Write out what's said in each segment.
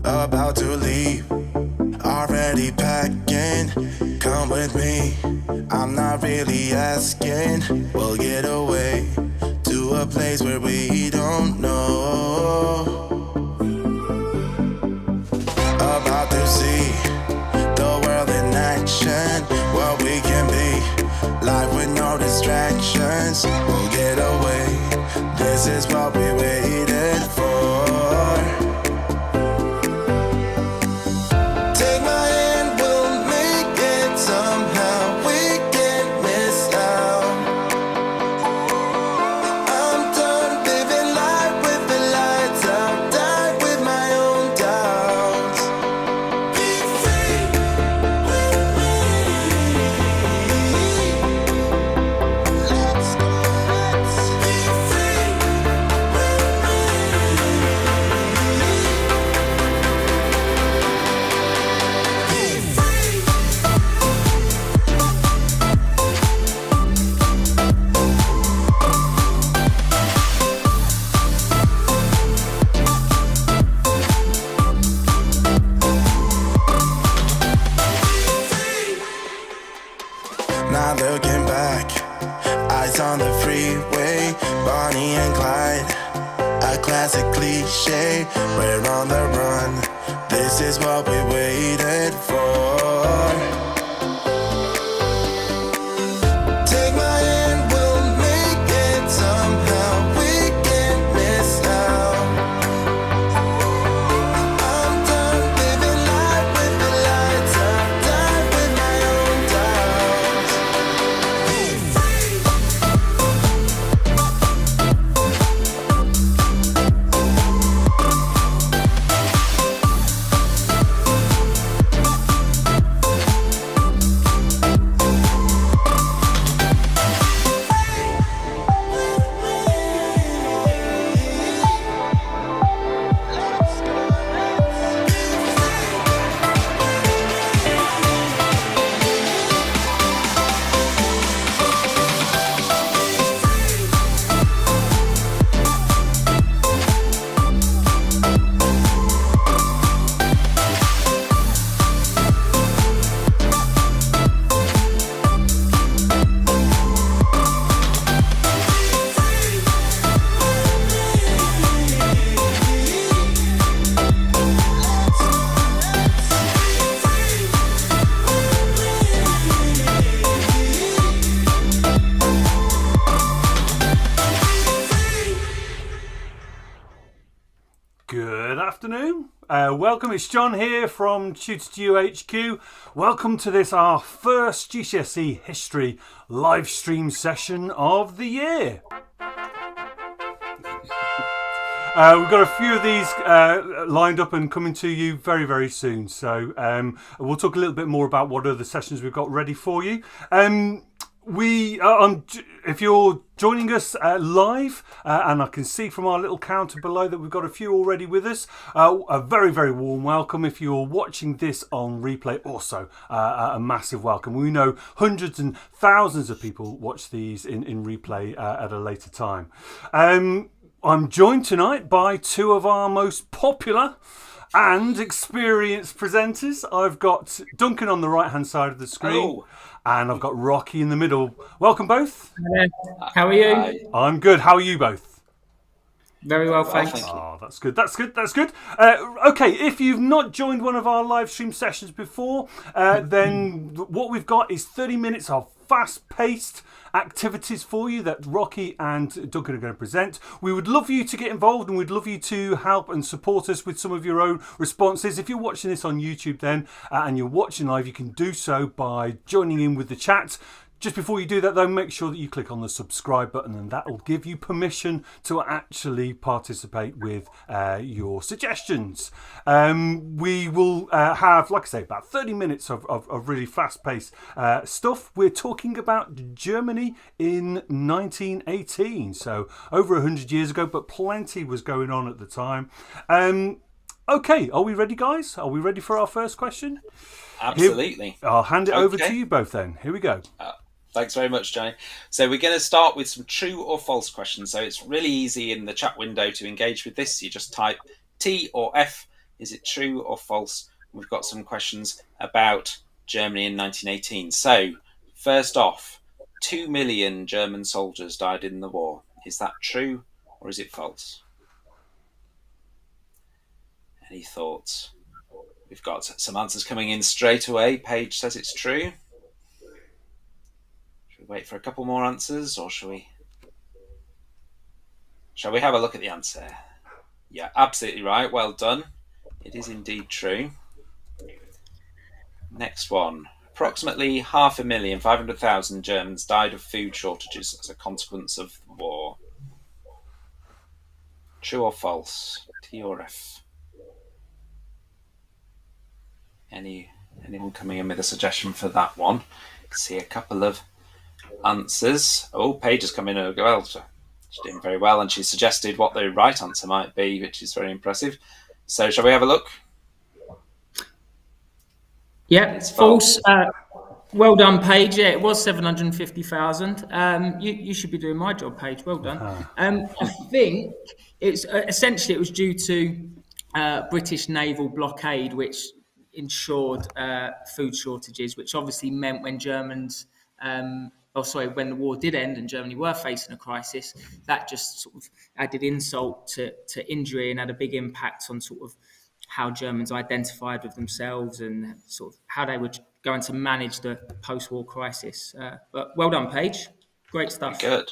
about to leave, already packing. Come with me, I'm not really asking. We'll get away to a place where we don't know. About to see the world in action, what we can be, life with no distractions. We'll get away, this is what we waited for. Take my hand, we'll make it somehow. We can't miss out. I'm done living life with the lights out, die with my own doubts. Be free with me. Let's go, let's be free with me. Be free. Not looking back, eyes on the freeway, Bonnie and Clyde, a classic cliche. We're on the run, this is what we waited for. Take my hand, we'll make it somehow. We can't miss out. I'm done living life with the lights out, die with my own doubts. Be free. Good afternoon. Welcome, it's John here from Tutor2You HQ. Welcome to this, our first GCSE History live stream session of the year. We've got a few of these lined up and coming to you very, very soon. So we'll talk a little bit more about what other sessions we've got ready for you. If you're joining us live, and I can see from our little counter below that we've got a few already with us, a very, very warm welcome. If you're watching this on replay, also a massive welcome. We know hundreds and thousands of people watch these in replay at a later time. I'm joined tonight by two of our most popular and experienced presenters. I've got Duncan on the right-hand side of the screen. Hello. And I've got Rocky in the middle. Welcome both. Hello. How are you? Hi. I'm good. How are you both? Very well, thanks. thank you. Oh, that's good. That's good. That's good. Okay, if you've not joined one of our live stream sessions before, then what we've got is 30 minutes of fast-paced activities for you that Rocky and Duncan are going to present. We would love you to get involved, and we'd love you to help and support us with some of your own responses. If you're watching this on YouTube then, and you're watching live, you can do so by joining in with the chat. Just before you do that, though, make sure that you click on the subscribe button, and that will give you permission to actually participate with your suggestions. We will have, like I say, about 30 minutes of really fast-paced stuff. We're talking about Germany in 1918, so over 100 years ago, but plenty was going on at the time. Okay, are we ready, guys? Are we ready for our first question? Absolutely. I'll hand it over to you both then. Here we go. Thanks very much, Johnny. So we're going to start with some true or false questions. So it's really easy in the chat window to engage with this. You just type T or F Is it true or false? We've got some questions about Germany in 1918. So, first off, 2 million German soldiers died in the war. Is that true or is it false? Any thoughts? We've got some answers coming in straight away. Paige says it's true. Should we wait for a couple more answers, or shall we have a look at the answer? Yeah, absolutely right. Well done. It is indeed true. Next one. Approximately 500,000 Germans died of food shortages as a consequence of the war. True or false? T or F? Anyone coming in with a suggestion for that one? See a couple of answers. Oh, Paige has come in as well. She's doing very well, and she suggested what the right answer might be, which is very impressive. So, shall we have a look? Yeah, it's false. Well done, Paige. Yeah, it was 750,000. You should be doing my job, Paige. Well done. I think it's essentially it was due to British naval blockade, which ensured food shortages, which obviously meant when Germans, when the war did end and Germany were facing a crisis, that just sort of added insult to injury and had a big impact on sort of how Germans identified with themselves and sort of how they were going to manage the post-war crisis. But well done, Paige. Great stuff. Very good.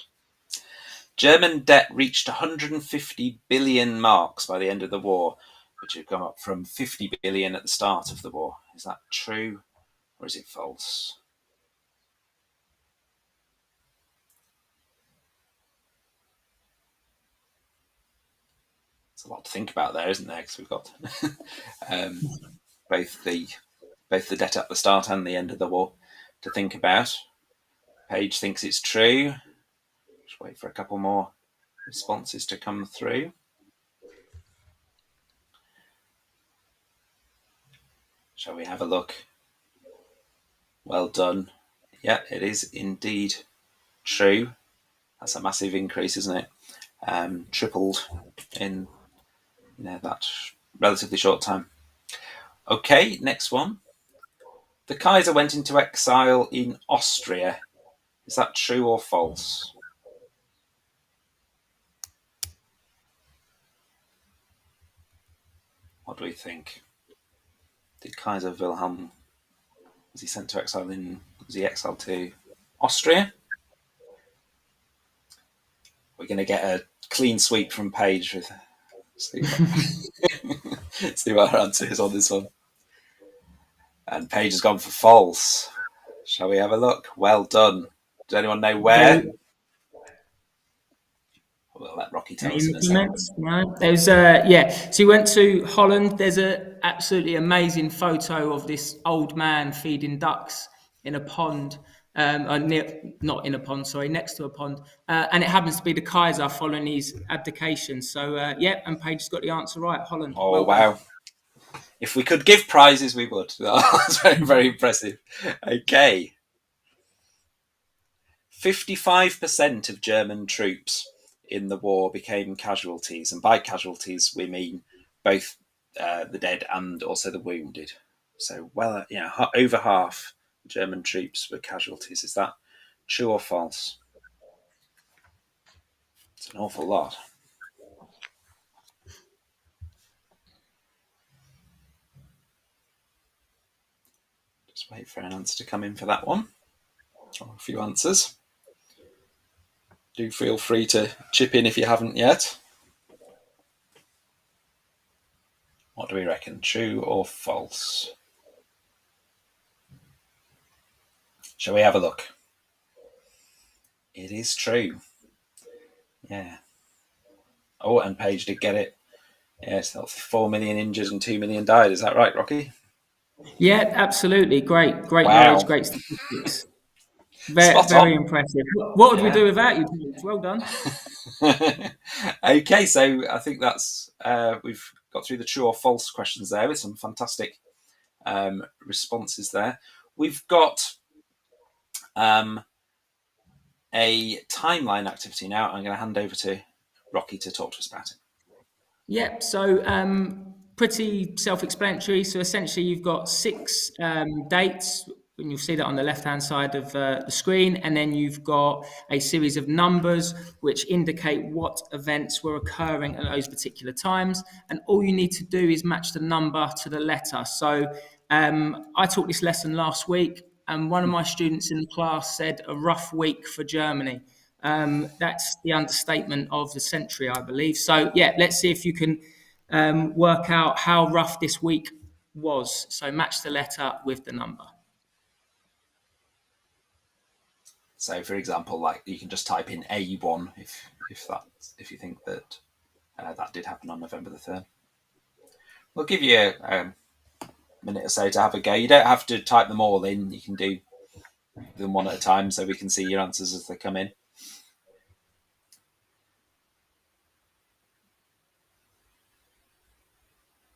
German debt reached 150 billion marks by the end of the war, which had gone up from 50 billion at the start of the war. Is that true or is it false? It's a lot to think about there, isn't there? Because we've got both the debt at the start and the end of the war to think about. Paige thinks it's true. Just wait for a couple more responses to come through. Shall we have a look? Well done. Yeah, it is indeed true. That's a massive increase, isn't it? Tripled in that relatively short time. Okay, next one. The Kaiser went into exile in Austria. Is that true or false? What do we think? Did Kaiser Wilhelm, was he sent to exile was he exiled to Austria? We're going to get a clean sweep from Paige with see what her answer is on this one. And Paige has gone for false. Shall we have a look? Well done. Does anyone know where? We'll let Rocky tell us in a second. No, there's so he went to Holland. There's a absolutely amazing photo of this old man feeding ducks in a pond, not in a pond, sorry, next to a pond, and it happens to be the Kaiser following his abdication. So and Paige's got the answer right. Holland. Oh well wow! If we could give prizes, we would. That's very, very impressive. Okay. 55% of German troops in the war became casualties, and by casualties we mean both the dead and also the wounded. So, over half German troops were casualties. Is that true or false? It's an awful lot. Just wait for an answer to come in for that one, or a few answers. Do feel free to chip in if you haven't yet. What do we reckon? True or false? Shall we have a look? It is true. Yeah. Oh, and Paige did get it. Yes, that's 4 million injured and 2 million died. Is that right, Rocky? Yeah, absolutely. Great Wow. knowledge, great statistics. Very impressive. What would we do without you, Paige? Well done. Okay, so I think that's we've got through the true or false questions there with some fantastic responses there. We've got a timeline activity now. I'm going to hand over to Rocky to talk to us about it. Yeah, so pretty self-explanatory. So essentially, you've got 6 dates, and you'll see that on the left-hand side of the screen. And then you've got a series of numbers which indicate what events were occurring at those particular times. And all you need to do is match the number to the letter. So I taught this lesson last week, and one of my students in the class said a rough week for Germany. That's the understatement of the century, I believe. So yeah, let's see if you can work out how rough this week was. So match the letter with the number. So, for example, like you can just type in A1 if you think that that did happen on November the 3rd. We'll give you a minute or so to have a go. You don't have to type them all in. You can do them one at a time so we can see your answers as they come in.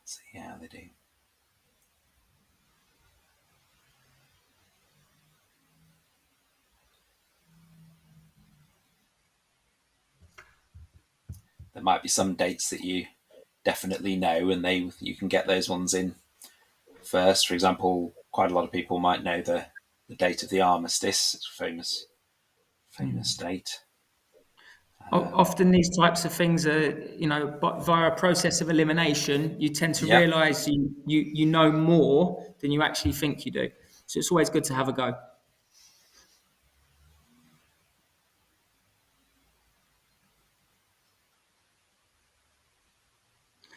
See how they do. There might be some dates that you definitely know, and you can get those ones in first. For example, quite a lot of people might know the date of the armistice. It's a famous date. Often these types of things are, via a process of elimination, you tend to realise you know more than you actually think you do. So it's always good to have a go.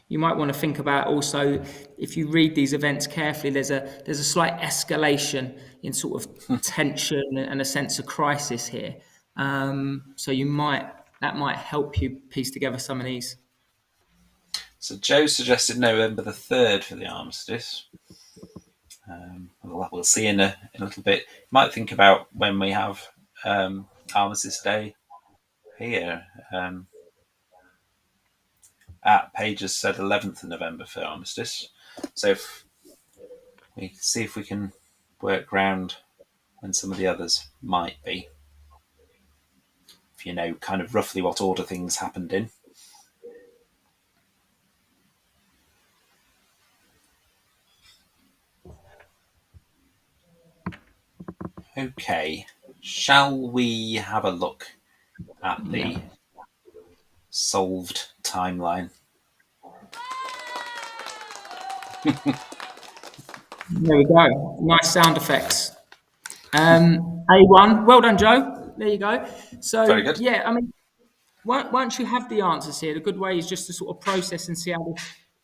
You might want to think about also, if you read these events carefully, there's a slight escalation in sort of tension and a sense of crisis here. So that might help you piece together some of these. So Joe suggested November the 3rd for the armistice. We'll see in a little bit. You might think about when we have Armistice Day here. At pages said 11th of November for armistice. So we see if we can work around when some of the others might be. If you know kind of roughly what order things happened in. Okay, shall we have a look at the solved timeline? There we go. Nice sound effects. A1. Well done, Joe. There you go. So, very good. Yeah, I mean, once you have the answers here, the good way is just to sort of process and see how the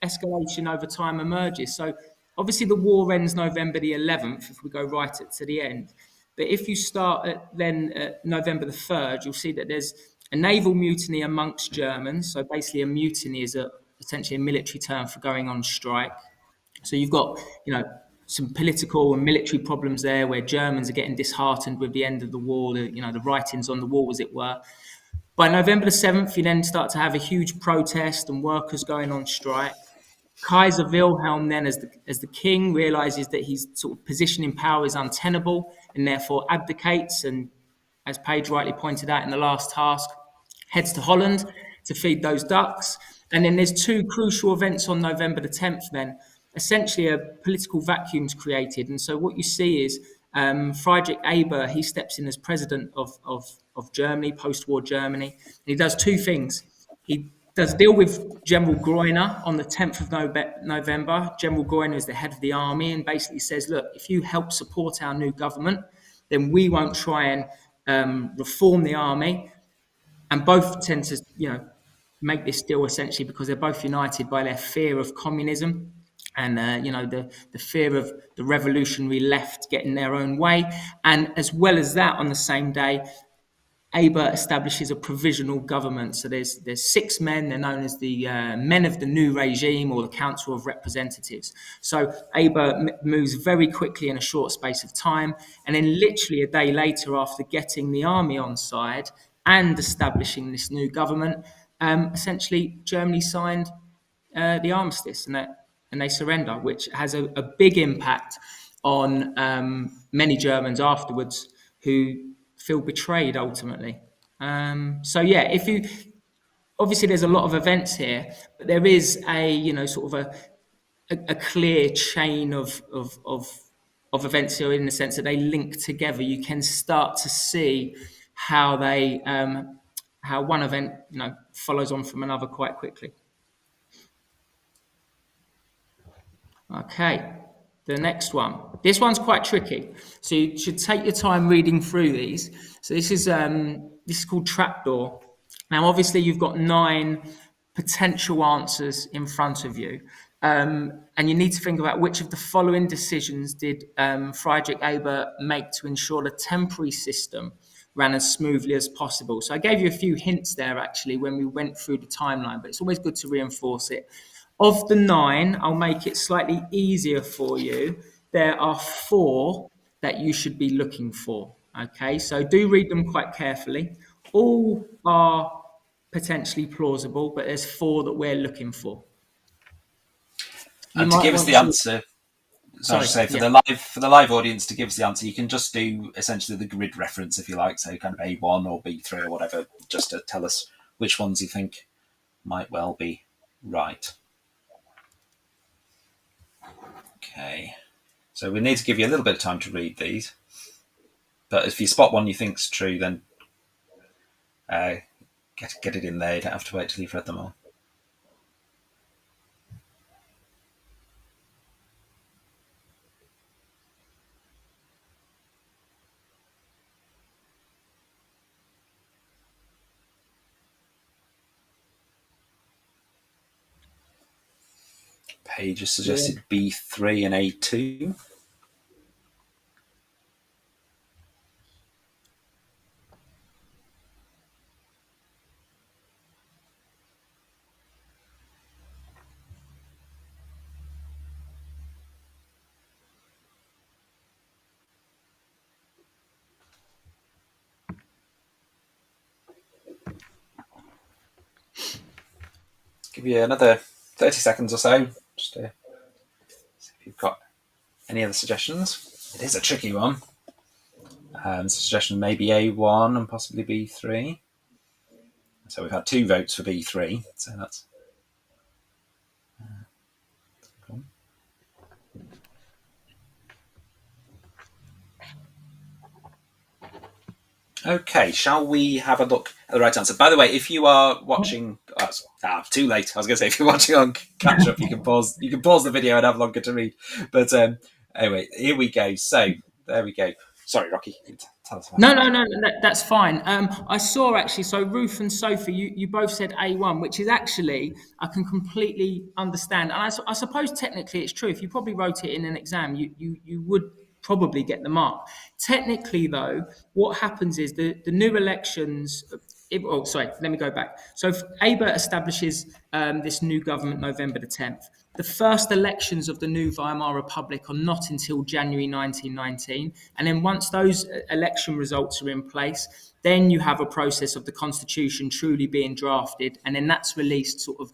escalation over time emerges. So, obviously, the war ends November the 11th, if we go right to the end. But if you start at November the 3rd, you'll see that there's a naval mutiny amongst Germans. So basically a mutiny is essentially a military term for going on strike. So you've got, some political and military problems there where Germans are getting disheartened with the end of the war, the writings on the wall, as it were. By November the 7th, you then start to have a huge protest and workers going on strike. Kaiser Wilhelm then, as the king, realises that his sort of position in power is untenable and therefore abdicates, and as Paige rightly pointed out in the last task, heads to Holland to feed those ducks. And then there's 2 crucial events on November the 10th then. Essentially a political vacuum's created. And so what you see is Friedrich Eber, he steps in as president of Germany, post-war Germany. And he does 2 things. He does deal with General Groener on the 10th of November. General Groener is the head of the army and basically says, look, if you help support our new government, then we won't try and reform the army. And both tend to, make this deal essentially because they're both united by their fear of communism and, the fear of the revolutionary left getting their own way. And as well as that, on the same day, Eber establishes a provisional government. So there's 6 men. They're known as the men of the new regime or the Council of Representatives. So Eber moves very quickly in a short space of time. And then literally a day later, after getting the army on side and establishing this new government, essentially Germany signed the armistice and they surrender, which has a big impact on many Germans afterwards who feel betrayed ultimately. Obviously there's a lot of events here, but there is a a clear chain of events here, in the sense that they link together. You can start to see how they how one event follows on from another quite quickly. Okay, the next one. This one's quite tricky, so you should take your time reading through these. So this is called Trapdoor. Now, obviously, you've got 9 potential answers in front of you, and you need to think about which of the following decisions did Friedrich Ebert make to ensure the temporary system ran as smoothly as possible. So I gave you a few hints there, actually, when we went through the timeline, but it's always good to reinforce it. Of the 9, I'll make it slightly easier for you. There are 4 that you should be looking for. Okay, so do read them quite carefully. All are potentially plausible, but there's 4 that we're looking for. And to give us the answer, for the live audience, to give us the answer, you can just do essentially the grid reference, if you like, so kind of A1 or B3 or whatever, just to tell us which ones you think might well be right. Okay, so we need to give you a little bit of time to read these, but if you spot one you think's true, then get it in there. You don't have to wait till you've read them all. Page has suggested B3 and A2. Give you another 30 seconds or so, just to see if you've got any other suggestions. It is a tricky one. Suggestion may be A1 and possibly B3. So we've had 2 votes for B3, so that's... Okay, shall we have a look at the right answer? By the way, if you are watching, too late. I was going to say, if you're watching on catch up, you can pause the video and have longer to read. But anyway, here we go. So there we go. Sorry, Rocky. Tell us about No, that's fine. I saw actually, so Ruth and Sophie, you both said A1, which is actually, I can completely understand. And I suppose technically it's true. If you probably wrote it in an exam, you would probably get the mark. Technically, though, what happens is the new elections... let me go back. So Ebert establishes this new government November the 10th. The first elections of the new Weimar Republic are not until January 1919. And then once those election results are in place, then you have a process of the constitution truly being drafted. And then that's released sort of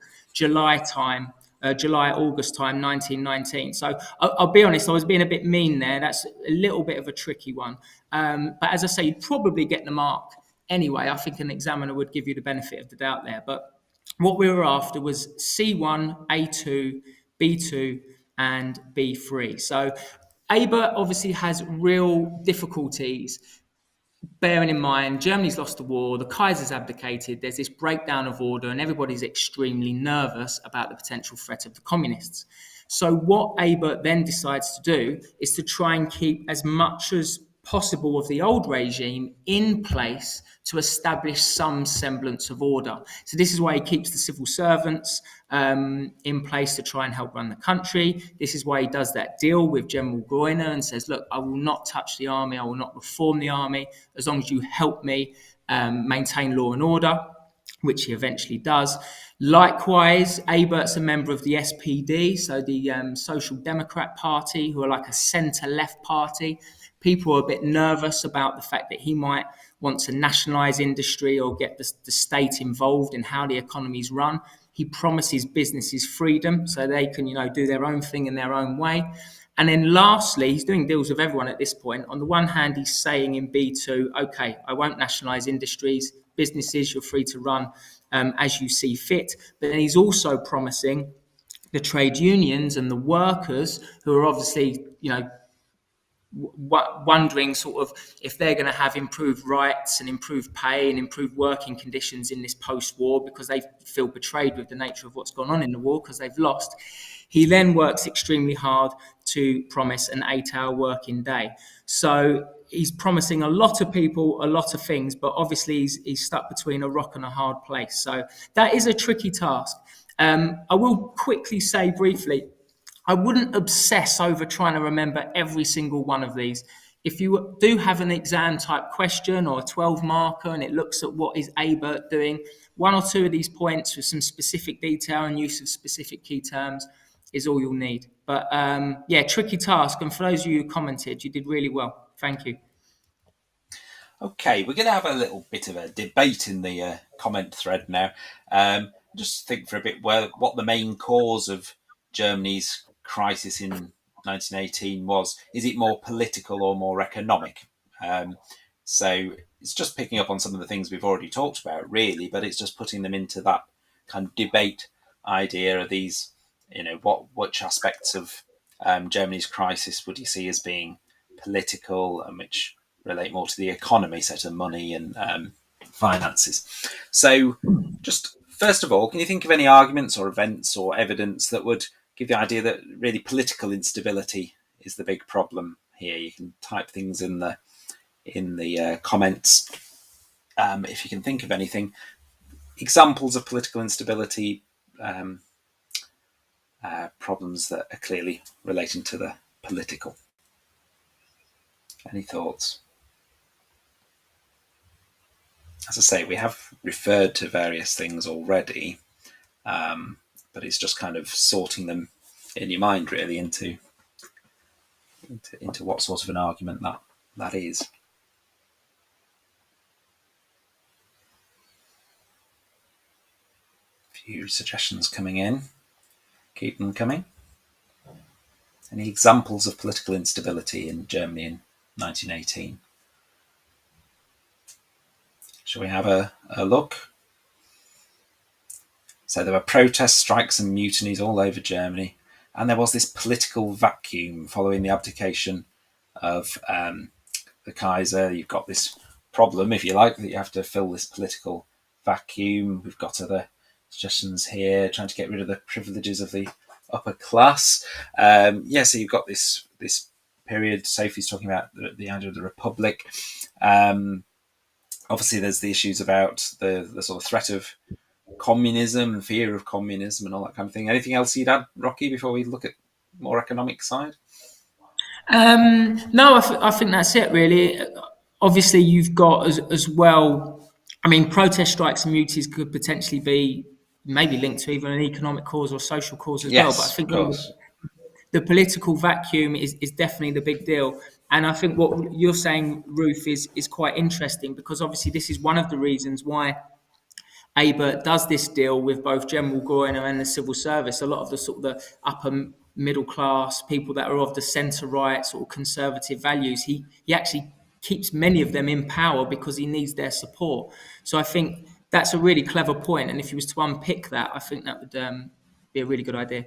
August time, 1919. So I'll be honest, I was being a bit mean there. That's a little bit of a tricky one. But as I say, you'd probably get the mark anyway. I think an examiner would give you the benefit of the doubt there. But what we were after was C1, A2, B2, and B3. So Ebert obviously has real difficulties, bearing in mind Germany's lost the war, the Kaiser's abdicated, there's this breakdown of order, and everybody's extremely nervous about the potential threat of the communists. So what Ebert then decides to do is to try and keep as much as possible of the old regime in place to establish some semblance of order. So this is why he keeps the civil servants in place to try and help run the country. This is why he does that deal with General Groener and says, look, I will not touch the army, I will not reform the army as long as you help me maintain law and order, which he eventually does. Likewise, Ebert's a member of the SPD, so the Social Democrat Party, who are like a centre-left party. People are a bit nervous about the fact that he might want to nationalise industry or get the state involved in how the economy's run. He promises businesses freedom so they can, do their own thing in their own way. And then lastly, he's doing deals with everyone at this point. On the one hand, he's saying in B2, okay, I won't nationalise industries, businesses, you're free to run as you see fit. But then he's also promising the trade unions and the workers, who are obviously, wondering sort of if they're going to have improved rights and improved pay and improved working conditions in this post-war, because they feel betrayed with the nature of what's gone on in the war because they've lost. He then works extremely hard to promise an 8-hour working day. So he's promising a lot of people a lot of things, but obviously he's stuck between a rock and a hard place. So that is a tricky task. I will quickly say briefly, I wouldn't obsess over trying to remember every single one of these. If you do have an exam type question or a 12 marker and it looks at what is ABERT doing, one or two of these points with some specific detail and use of specific key terms is all you'll need. But tricky task. And for those of you who commented, you did really well. Thank you. Okay, we're going to have a little bit of a debate in the comment thread now. Just think for a bit what the main cause of Germany's crisis in 1918 was. Is it more political or more economic? So it's just picking up on some of the things we've already talked about, really, but it's just putting them into that kind of debate idea of these, which aspects of Germany's crisis would you see as being political and which relate more to the economy, so to money and finances. So just first of all, can you think of any arguments or events or evidence that would give the idea that really political instability is the big problem here? You can type things in the comments if you can think of anything. Examples of political instability, problems that are clearly relating to the political. Any thoughts? As I say, we have referred to various things already, but it's just kind of sorting them in your mind really into what sort of an argument that is. A few suggestions coming in. Keep them coming. Any examples of political instability in Germany in 1918? Shall we have a look? So there were protests, strikes and mutinies all over Germany. And there was this political vacuum following the abdication of the Kaiser. You've got this problem, if you like, that you have to fill this political vacuum. We've got other suggestions here, trying to get rid of the privileges of the upper class. So you've got this period. Sophie's talking about the idea of the Republic. Obviously, there's the issues about the sort of threat of communism and fear of communism and all that kind of thing. Anything else you'd add, Rocky, before we look at more economic side? No, I think that's it, really. Obviously, you've got as well, protest strikes and mutinies could potentially be maybe linked to either an economic cause or social cause as well. But I think the political vacuum is definitely the big deal. And I think what you're saying, Ruth, is quite interesting, because obviously this is one of the reasons why ABERT does this deal with both General Goyner and the civil service. A lot of the sort of the upper middle class, people that are of the centre-right sort of conservative values, he actually keeps many of them in power because he needs their support. So I think that's a really clever point. And if he was to unpick that, I think that would be a really good idea.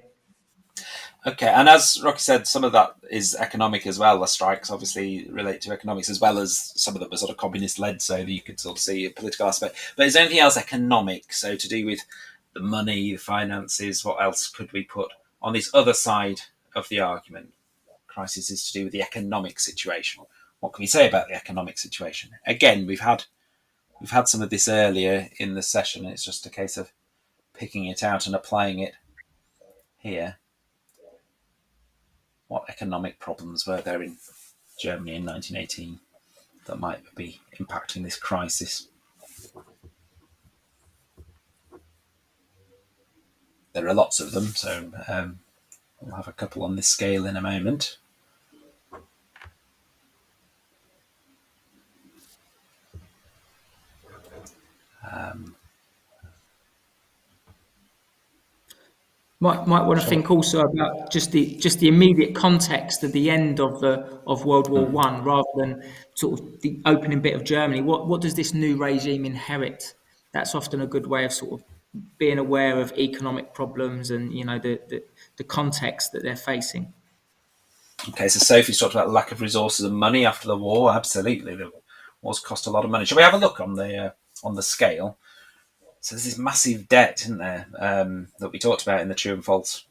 Okay, and as Rocky said, some of that is economic as well. The strikes obviously relate to economics, as well as some of them are sort of communist-led, so that you could sort of see a political aspect. But is there anything else economic, so to do with the money, the finances? What else could we put on this other side of the argument? Crisis is to do with the economic situation. What can we say about the economic situation? Again, we've had some of this earlier in the session. It's just a case of picking it out and applying it here. What economic problems were there in Germany in 1918 that might be impacting this crisis? There are lots of them, so we'll have a couple on this scale in a moment. Might want to think also about just the immediate context of the end of World War One, rather than sort of the opening bit of Germany. What does this new regime inherit? That's often a good way of sort of being aware of economic problems and the context that they're facing. Okay, so Sophie's talked about lack of resources and money after the war. Absolutely, the wars cost a lot of money. Shall we have a look on the scale? So there's this massive debt, isn't there, that we talked about in the true and false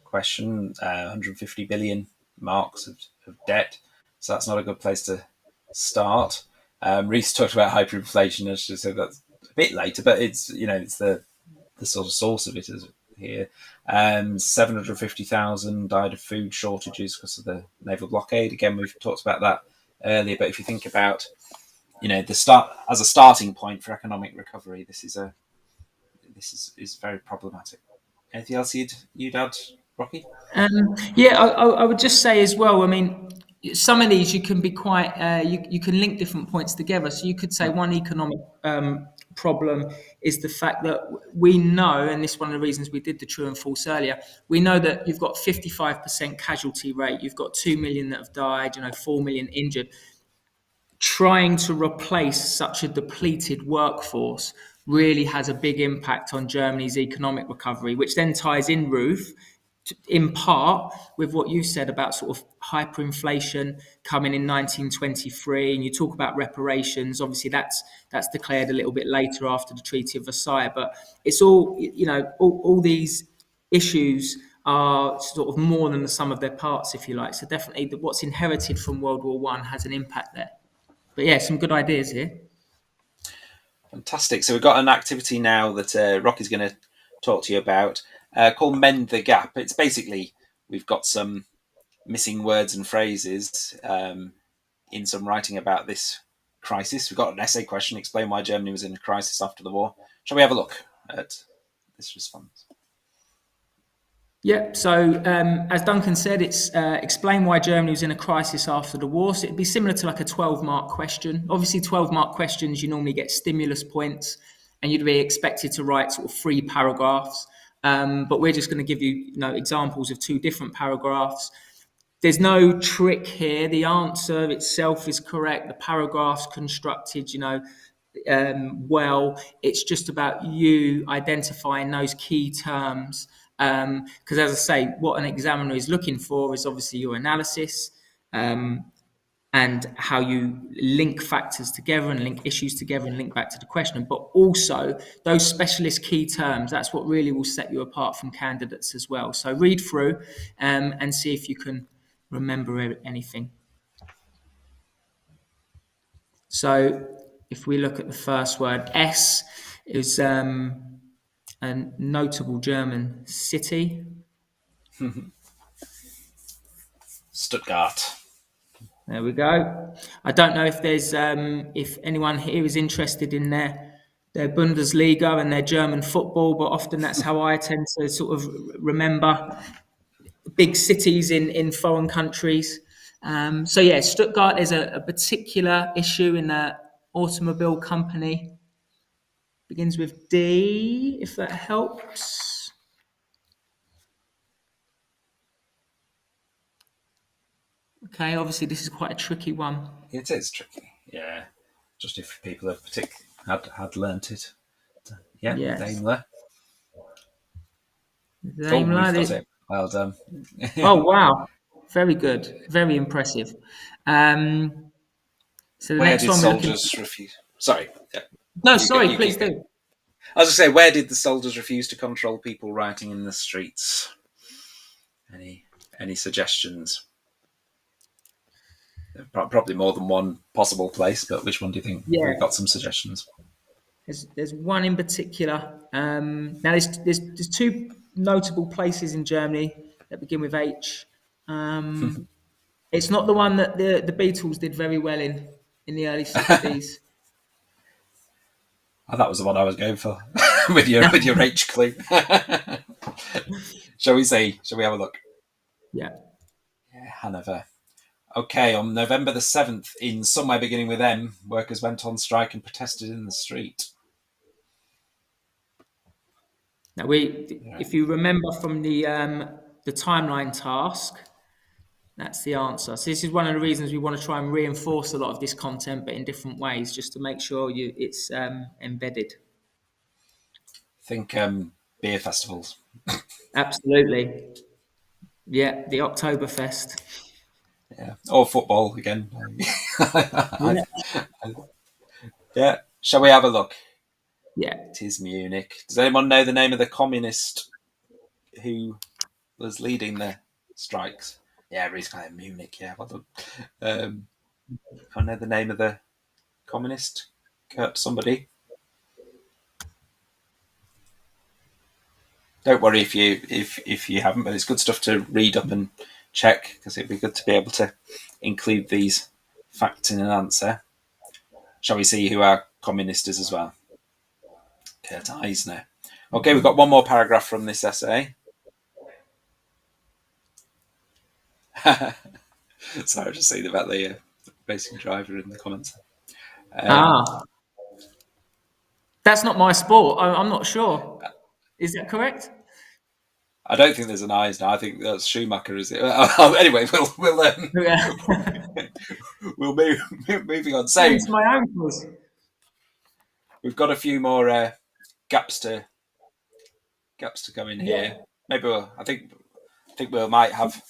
question, 150 billion marks of debt. So that's not a good place to start. Reese talked about hyperinflation, as she said that's a bit later, but it's the sort of source of it is here. 750,000 died of food shortages because of the naval blockade. Again, we've talked about that earlier, but if you think about the start as a starting point for economic recovery, this is very problematic. Anything else you'd add, Rocky? I would just say as well, I mean, some of these you can be quite, you can link different points together. So you could say one economic problem is the fact that we know, and this is one of the reasons we did the true and false earlier, we know that you've got 55% casualty rate, you've got 2 million that have died, 4 million injured. Trying to replace such a depleted workforce really has a big impact on Germany's economic recovery, which then ties in, Ruth, in part with what you said about sort of hyperinflation coming in 1923, and you talk about reparations. Obviously, that's declared a little bit later after the Treaty of Versailles, but it's all all these issues are sort of more than the sum of their parts, if you like. So definitely, what's inherited from World War I has an impact there. But yeah, some good ideas here. Fantastic. So we've got an activity now that Rocky's going to talk to you about called Mend the Gap. It's basically, we've got some missing words and phrases in some writing about this crisis. We've got an essay question, explain why Germany was in a crisis after the war. Shall we have a look at this response? Yeah, so as Duncan said, it's explain why Germany was in a crisis after the war. So it'd be similar to like a 12-mark question. Obviously, 12-mark questions, you normally get stimulus points, and you'd be expected to write sort of 3 paragraphs. But we're just going to give you, examples of 2 different paragraphs. There's no trick here. The answer itself is correct. The paragraph's constructed, well. It's just about you identifying those key terms. Because as I say, what an examiner is looking for is obviously your analysis and how you link factors together and link issues together and link back to the question, but also those specialist key terms. That's what really will set you apart from candidates as well. So read through and see if you can remember anything. So if we look at the first word, S is a notable German city. Stuttgart. There we go. I don't know if there's if anyone here is interested in their Bundesliga and their German football, but often that's how I tend to sort of remember big cities in foreign countries. So yeah, Stuttgart is a particular issue in the automobile company. Begins with D, if that helps. Okay, obviously this is quite a tricky one. It is tricky, yeah. Just if people have had learnt it. Yeah, yes. Daimler. Daimler. Got it. Well done. Oh, wow. Very good. Very impressive. So the where next did one soldiers refuse? Sorry. Yeah. No, sorry, please do. I was going to say, where did the soldiers refuse to control people rioting in the streets? Any suggestions? Probably more than one possible place, but which one do you think? Yeah. We've got some suggestions. There's one in particular. Now, there's 2 notable places in Germany that begin with H. It's not the one that the Beatles did very well in the early 60s. Oh, that was the one I was going for with your H clue. Shall we have a look? Yeah, Hanover. Okay, on November the 7th, in somewhere beginning with M, workers went on strike and protested in the street. Now, if you remember from the timeline task, that's the answer. So this is one of the reasons we want to try and reinforce a lot of this content, but in different ways, just to make sure it's embedded. think beer festivals. Absolutely. Yeah, the Oktoberfest. Yeah, or football again. Yeah. Yeah. Shall we have a look? Yeah. It is Munich. Does anyone know the name of the communist who was leading the strikes? Yeah, everybody's kind of Munich. Yeah, well done. I know the name of the communist. Kurt somebody. Don't worry if you haven't, but it's good stuff to read up and check because it'd be good to be able to include these facts in an answer. Shall we see who our communist is as well? Kurt Eisner. Okay, we've got one more paragraph from this essay. Sorry, I just seen about the racing driver in the comments. That's not my sport. I'm not sure. Is that correct? I don't think there's an Eisner. I think that's Schumacher, is it? Anyway, Yeah. we'll move moving on. So It's my uncle's. we've got a few more gaps to come in here. Maybe I think we might have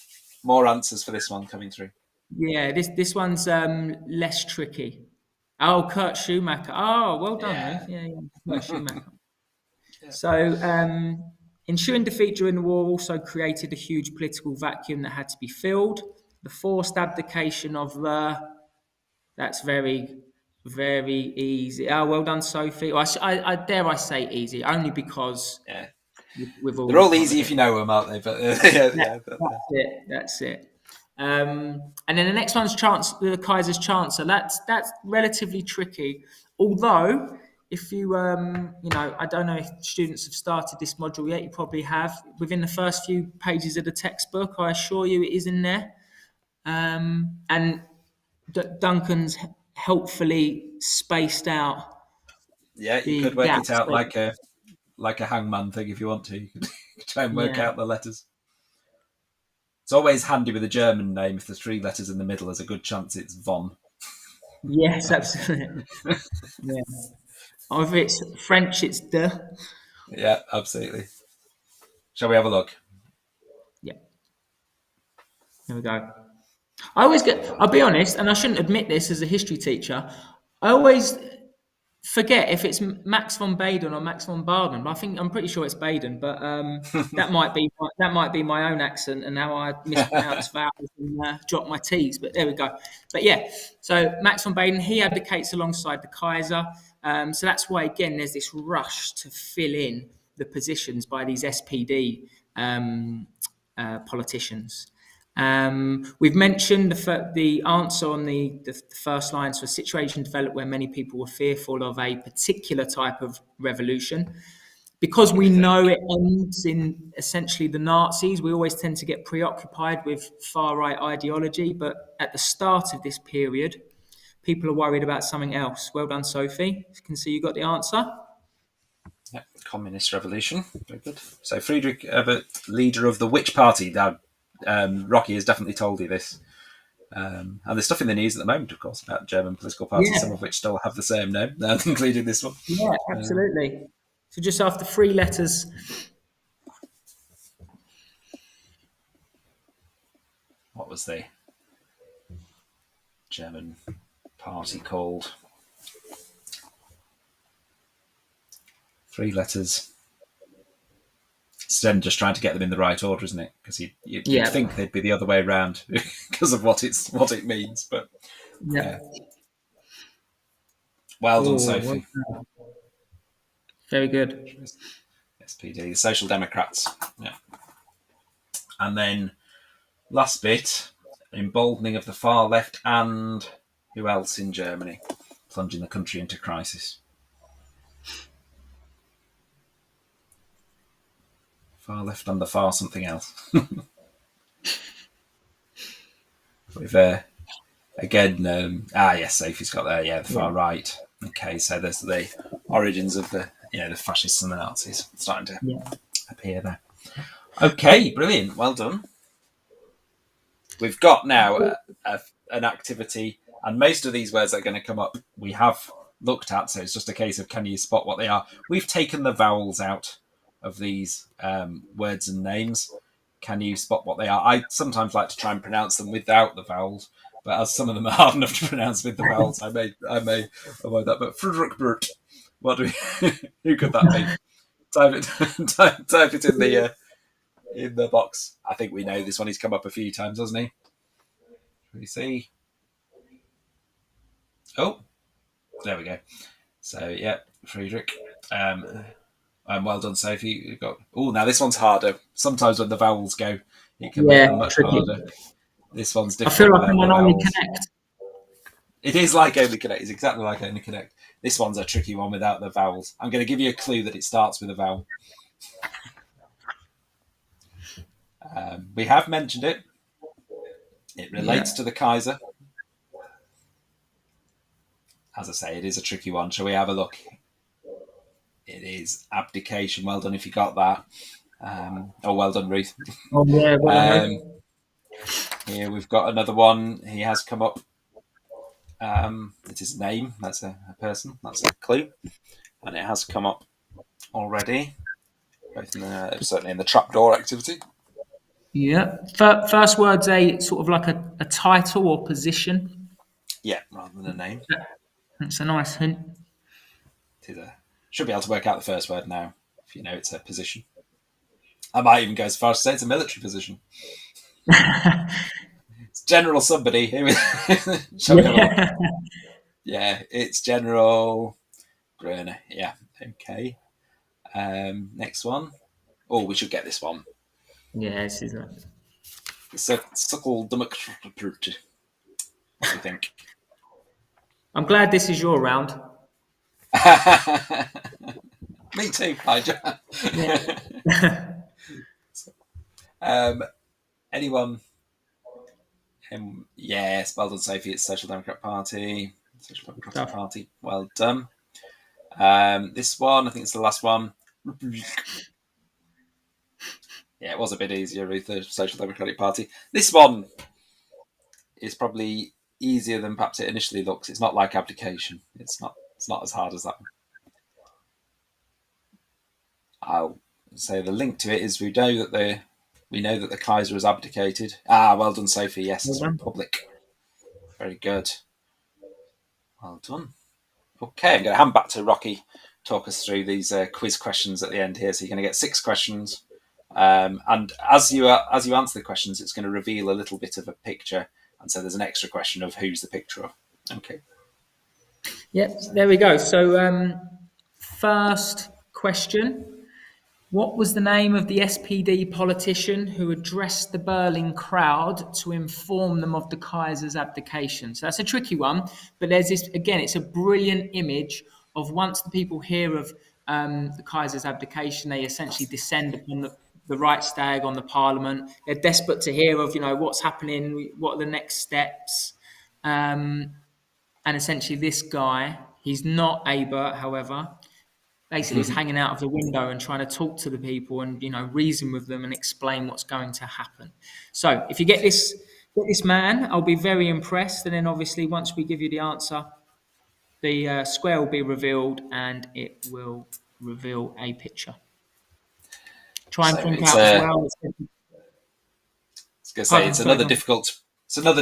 more answers for this one coming through. Yeah, this one's less tricky. Oh, Kurt Schumacher. Oh, well done, Ruth. Yeah, Kurt Schumacher. So, ensuing defeat during the war also created a huge political vacuum that had to be filled. The forced abdication of the... That's very, very easy. Oh, well done, Sophie. I dare I say easy, only because they're all easy if you know them, aren't they? But that's it. And then the next one's the Kaiser's Chancellor. That's relatively tricky. Although, if you I don't know if students have started this module yet. You probably have. Within the first few pages of the textbook, I assure you, it is in there. And Duncan's helpfully spaced out. Yeah, you could work it out like a hangman thing if you want to. You could try and work out the letters. It's always handy with a German name. If there's 3 letters in the middle, there's a good chance it's von. Yes, absolutely. Yeah. Or if it's French, it's de. Yeah, absolutely. Shall we have a look? Yeah. There we go. I'll be honest, and I shouldn't admit this as a history teacher, I always forget if it's Max von Baden or Max von Baden. But I'm pretty sure it's Baden, but that might be my own accent and how I mispronounce vowels and drop my T's. But there we go. But yeah, so Max von Baden, he abdicates alongside the Kaiser. So that's why again there's this rush to fill in the positions by these SPD politicians. We've mentioned the answer on the first line. So a situation developed where many people were fearful of a particular type of revolution. Because we know it ends in essentially the Nazis, we always tend to get preoccupied with far-right ideology. But at the start of this period, people are worried about something else. Well done, Sophie. You can see you got the answer. Yeah, Communist Revolution. Very good. So Friedrich Ebert, leader of the which party? Now, Rocky has definitely told you this. And there's stuff in the news at the moment, of course, about German political parties, some of which still have the same name, including this one. Yeah, absolutely. So just after 3 letters. What was the German party called? 3 letters. It's then just trying to get them in the right order, isn't it? Because you'd think they'd be the other way around because of what it means. But well done, Sophie. Well, very good. SPD, the Social Democrats. Yeah. And then last bit, emboldening of the far left and who else in Germany, plunging the country into crisis. Far left and the far something else. With again, yes, Sophie's got there. Yeah, the far right. Okay, so there's the origins of the fascists and the Nazis starting to appear there. Okay, brilliant. Well done. We've got now an activity, and most of these words that are going to come up, we have looked at, so it's just a case of can you spot what they are. We've taken the vowels out of these words and names. Can you spot what they are? I sometimes like to try and pronounce them without the vowels, but as some of them are hard enough to pronounce with the vowels, I may avoid that. But Friedrich Bert, what do we, who could that be? Type it, type it in the box. I think we know this one. He's come up a few times, hasn't he? Shall we see? Oh, there we go. So yeah, Friedrich. Well done, Sophie. You've got. Oh, now this one's harder. Sometimes when the vowels go, it can make them much harder. This one's different. I feel like I'm on Only Connect. It is like Only Connect. It's exactly like Only Connect. This one's a tricky one without the vowels. I'm going to give you a clue that it starts with a vowel. We have mentioned it. It relates to the Kaiser. As I say, it is a tricky one. Shall we have a look? It is abdication. Well done if you got that. Well done, Ruth. Oh, yeah, well done. Here we've got another one. He has come up. It's his name. That's a person. That's a clue. And it has come up already. Both certainly in the Trapdoor activity. Yeah. First word's a sort of like a title or position. Yeah, rather than a name. That's a nice hint. Should be able to work out the first word now, if you know it's a position. I might even go as far as to say it's a military position. It's General somebody. Shall we have a look? Yeah, it's General Gröner. Yeah, okay. Next one. Oh, we should get this one. Yeah, this is it. It's a Suckle Democrat. What do you think? I'm glad this is your round. Me too, Elijah. Anyone? Yes, well done, Sophie. It's Social Democrat Party. Social Democratic Party. Well done. This one, I think it's the last one. Yeah, it was a bit easier with the Social Democratic Party. This one is probably easier than perhaps it initially looks. It's not like abdication. It's not as hard as that one. I'll say the link to it is we know that the Kaiser has abdicated. Well done, Sophie. Yes, it's Republic. Very good. Well done. Okay, I'm going to hand back to Rocky. Talk us through these quiz questions at the end here. So you're going to get 6 questions, and as you answer the questions, it's going to reveal a little bit of a picture, and so there's an extra question of who's the picture of. Okay. Yep, there we go. So, first question. What was the name of the SPD politician who addressed the Berlin crowd to inform them of the Kaiser's abdication? So that's a tricky one, but there's this, again, it's a brilliant image of once the people hear of the Kaiser's abdication, they essentially descend upon the Reichstag, on the parliament. They're desperate to hear of, what's happening, what are the next steps. And essentially this guy, he's not Ebert, however, basically is hanging out of the window and trying to talk to the people and, reason with them and explain what's going to happen. So if you get this man, I'll be very impressed. And then obviously once we give you the answer, the square will be revealed and it will reveal a picture. Try and think out as well. I was going to say, it's another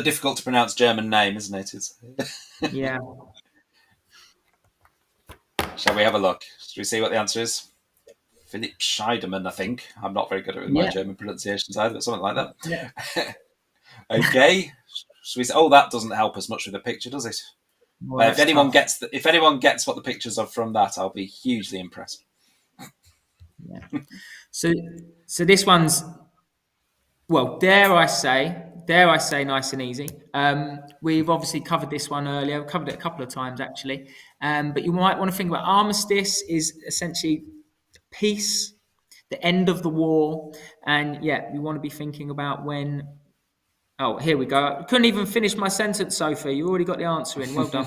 difficult to pronounce German name, isn't it? Yeah. Shall we have a look? Should we see what the answer is? Philipp Scheidemann, I think. I'm not very good at my German pronunciations either, but something like that. Yeah. Okay. Should we say, that doesn't help us much with the picture, does it? Well, if anyone gets what the pictures are from that, I'll be hugely impressed. Yeah. So this one's, well, dare I say, nice and easy. We've obviously covered this one earlier. We've covered it a couple of times, actually. But you might want to think about armistice is essentially peace, the end of the war. And we want to be thinking about when... Oh, here we go. I couldn't even finish my sentence, Sophie. You already got the answer in. Well done.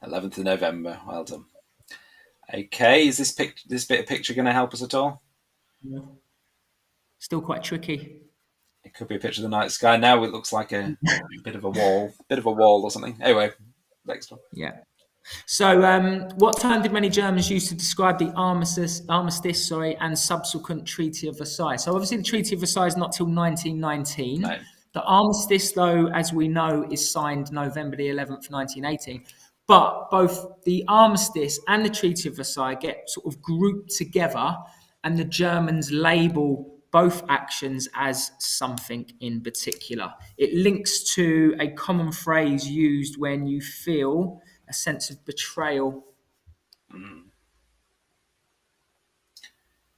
11th of November. Well done. Okay, is this bit of picture going to help us at all? Yeah. Still quite tricky. It could be a picture of the night sky. Now it looks like a bit of a wall or something. Anyway, next one. Yeah. So, what term did many Germans use to describe the armistice, and subsequent Treaty of Versailles? So, obviously, the Treaty of Versailles is not till 1919. No. The armistice, though, as we know, is signed November the 11th, 1918. But both the armistice and the Treaty of Versailles get sort of grouped together, and the Germans label both actions as something in particular. It links to a common phrase used when you feel a sense of betrayal.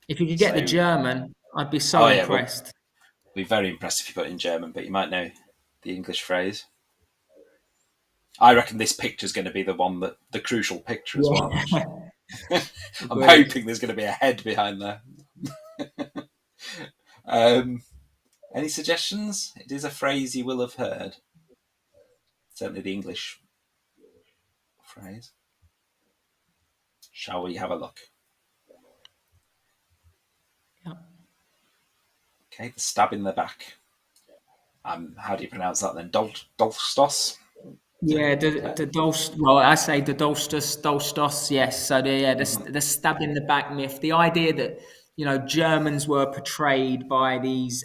If you could get the So, German, I'd be so yeah, well, impressed. be very impressed if you put it in German, but you might know the English phrase. I reckon this picture is going to be the crucial picture as well. I'm hoping there's going to be a head behind there. Any suggestions? It is a phrase you will have heard. Certainly the English phrase. Shall we have a look? Yeah. Okay, the stab in the back. How do you pronounce that then? Dolstos? Yeah, the Dolst. Well, I say the Dolstos. Yes. So the stab in the back myth. The idea that Germans were portrayed by these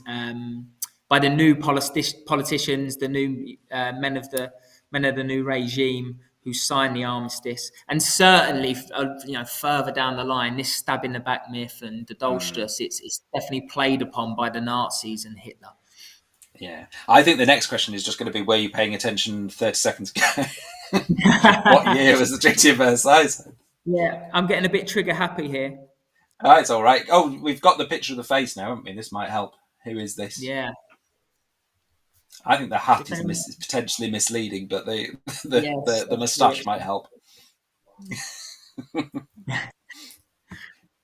by the new politicians, the new men of the new regime who signed the armistice, and certainly further down the line, this stab in the back myth and the Dolstos. It's definitely played upon by the Nazis and Hitler. Yeah. I think the next question is just going to be, were you paying attention 30 seconds ago? What year was the Treaty of Versailles? Yeah, I'm getting a bit trigger happy here. It's all right. Oh, we've got the picture of the face now, haven't we? This might help. Who is this? Yeah. I think the hat is potentially misleading, but the moustache might help.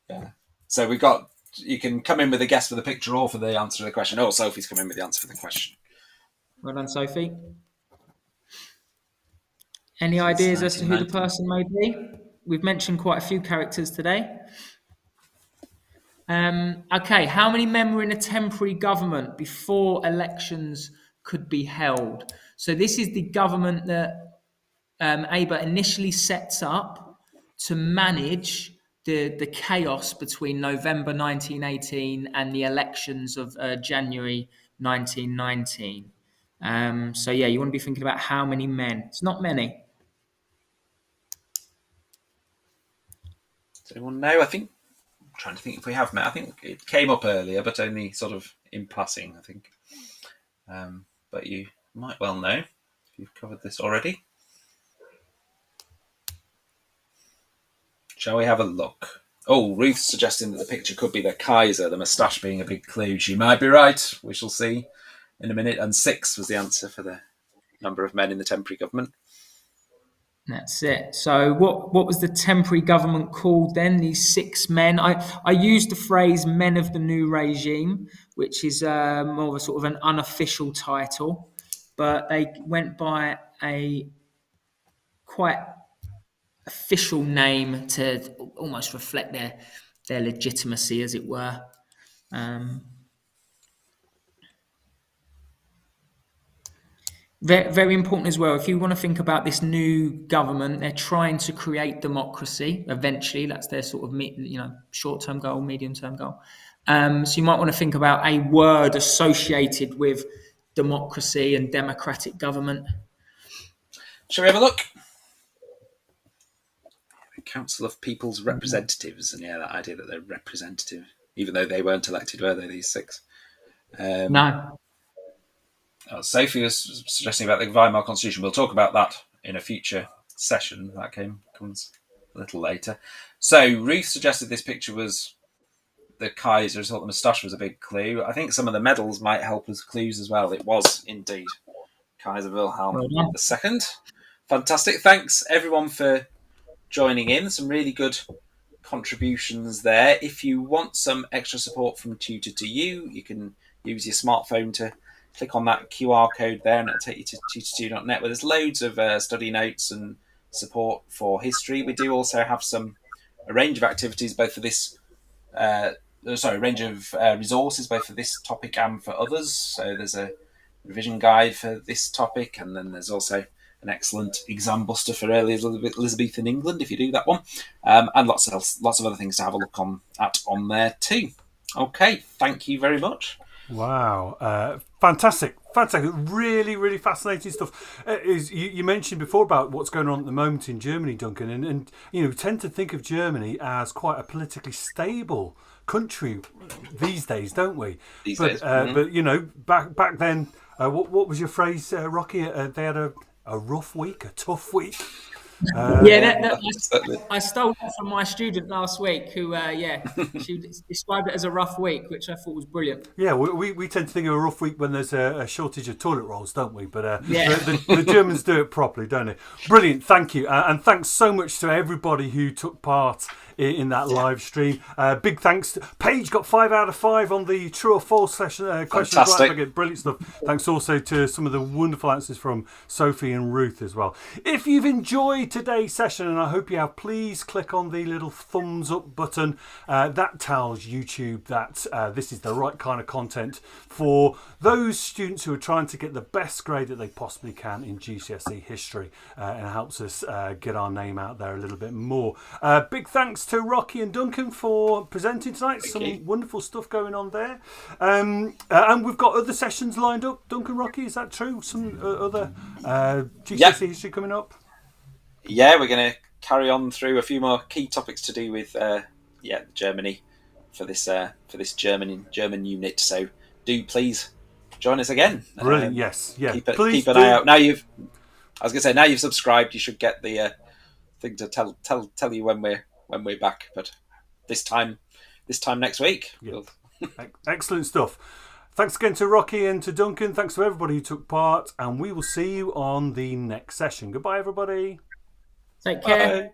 Yeah. So we've got... You can come in with a guess for the picture or for the answer to the question. Oh, Sophie's come in with the answer for the question. Well done, Sophie. Any ideas as to who the person may be? We've mentioned quite a few characters today. Okay, how many men were in a temporary government before elections could be held? So this is the government that Aber initially sets up to manage the chaos between November 1918 and the elections of January 1919. So yeah, you want to be thinking about how many men. It's not many. Does anyone know? I'm trying to think if we have met. I think it came up earlier, but only sort of in passing, I think. But you might well know if you've covered this already. Shall we have a look? Oh, Ruth's suggesting that the picture could be the Kaiser, the moustache being a big clue. She might be right. We shall see in a minute. And 6 was the answer for the number of men in the temporary government. That's it. So what was the temporary government called then? These 6 men. I used the phrase "men of the new regime," which is more of a sort of an unofficial title, but they went by a quite official name to almost reflect their legitimacy, as it were. Very, very important as well. If you want to think about this new government, they're trying to create democracy. Eventually, that's their sort of short-term goal, medium-term goal. So you might want to think about a word associated with democracy and democratic government. Shall we have a look? Council of People's Representatives, and that idea that they're representative, even though they weren't elected, were they, these 6? No. Sophie was suggesting about the Weimar Constitution. We'll talk about that in a future session. That comes a little later. So Ruth suggested this picture was the Kaiser. I thought the moustache was a big clue. I think some of the medals might help as clues as well. It was indeed Kaiser Wilhelm II. Fantastic. Thanks everyone for joining in. Some really good contributions there. If you want some extra support from Tutor to You, you can use your smartphone to click on that QR code there and it'll take you to tutor2.net, where there's loads of study notes and support for history. We do also have a range of activities both for this resources both for this topic and for others. So there's a revision guide for this topic, and then there's also an excellent exam buster for early Elizabethan England if you do that one, and lots of other things to have a look on there too. Okay, thank you very much. Wow, fantastic! Really, really fascinating stuff. You mentioned before about what's going on at the moment in Germany, Duncan, and we tend to think of Germany as quite a politically stable country these days, don't we? These days. But back then, what was your phrase, Rocky? They had a rough week, a tough week. I stole that from my student last week, who, she described it as a rough week, which I thought was brilliant. Yeah, we tend to think of a rough week when there's a shortage of toilet rolls, don't we? But the Germans do it properly, don't they? Brilliant, thank you. And thanks so much to everybody who took part in that live stream. Big thanks to Paige, got 5 out of 5 on the true or false session questions. Fantastic. Brilliant stuff. Thanks also to some of the wonderful answers from Sophie and Ruth as well. If you've enjoyed today's session, and I hope you have, please click on the little thumbs up button. That tells YouTube that this is the right kind of content for those students who are trying to get the best grade that they possibly can in GCSE History, and helps us get our name out there a little bit more. Big thanks to Rocky and Duncan for presenting tonight. Some wonderful stuff going on there. And we've got other sessions lined up. Duncan, Rocky, is that true? Some other GCSE History coming up? Yeah, we're going to carry on through a few more key topics to do with Germany for this German unit. So do please join us again. Brilliant. Yes. Yeah. Keep an eye out. Now you've subscribed. You should get the thing to tell you when we're back. But this time next week. Yeah. Excellent stuff. Thanks again to Rocky and to Duncan. Thanks to everybody who took part, and we will see you on the next session. Goodbye, everybody. Take care. Bye.